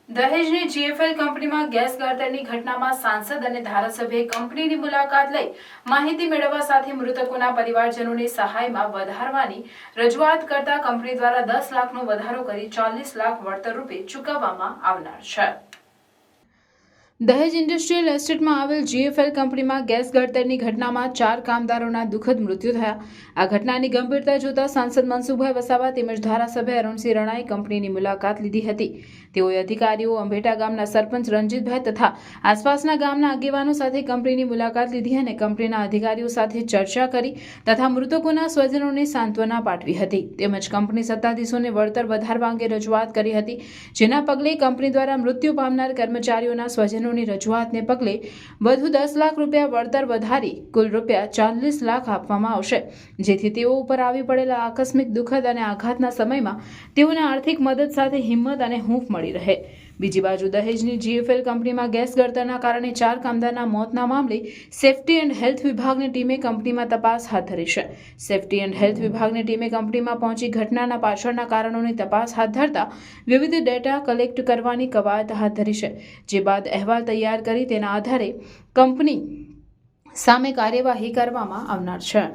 દહેજની GFL કંપનીમાં gas ગળતરની ઘટનામાં સાંસદ અને ધારાસભ્યએ કંપનીની મુલાકાત લઈ માહિતી મેળવવા સાથે મૃતકોના પરિવારજનોને સહાયમાં વધારવાની રજૂઆત કરતા કંપની દ્વારા 10 લાખનો વધારો કરી 40 લાખ વળતર રૂપે ચૂકવવામાં આવનાર છે। દહેજ ઇન્ડસ્ટ્રીયલ એસ્ટેટમાં આવેલ જીએફએલ કંપનીમાં ગેસ ગળતરની ઘટનામાં 4 કામદારોના દુઃખદ મૃત્યુ થયા। આ ઘટનાની ગંભીરતા જોતા સાંસદ મનસુખભાઈ વસાવા તેમજ ધારાસભ્ય અરુણસિંહ રણાએ કંપનીની મુલાકાત લીધી હતી। તેઓએ અધિકારીઓ, અંભેટા ગામના સરપંચ રણજીતભાઈ તથા આસપાસના ગામના આગેવાનો સાથે કંપનીની મુલાકાત લીધી અને કંપનીના અધિકારીઓ સાથે ચર્ચા કરી તથા મૃતકોના સ્વજનોને સાંત્વના પાઠવી હતી તેમજ કંપની સત્તાધીશોને વળતર વધારવા અંગે રજૂઆત કરી હતી, જેના પગલે કંપની દ્વારા મૃત્યુ પામનાર કર્મચારીઓના સ્વજનો રજૂઆતને પગલે વધુ 10 લાખ રૂપિયા વળતર વધારી કુલ રૂપિયા 40 લાખ આપવામાં આવશે, જેથી તેઓ ઉપર આવી પડેલા આકસ્મિક દુઃખદ અને આઘાતના સમયમાં તેઓને આર્થિક મદદ સાથે હિંમત અને હૂંફ મળી રહે। બીજી બાજુ દહેજની જીએફએલ કંપનીમાં ગેસ ગળતરના કારણે 4 કામદારના મોતના મામલે સેફટી એન્ડ હેલ્થ વિભાગની ટીમે કંપનીમાં તપાસ હાથ ધરી છે। સેફટી એન્ડ હેલ્થ વિભાગની ટીમે કંપનીમાં પહોંચી ઘટનાના પાછળના કારણોની તપાસ હાથ ધરતા વિવિધ ડેટા કલેક્ટ કરવાની કવાયત હાથ ધરી છે, જે બાદ અહેવાલ તૈયાર કરી તેના આધારે કંપની સામે કાર્યવાહી કરવામાં આવનાર છે।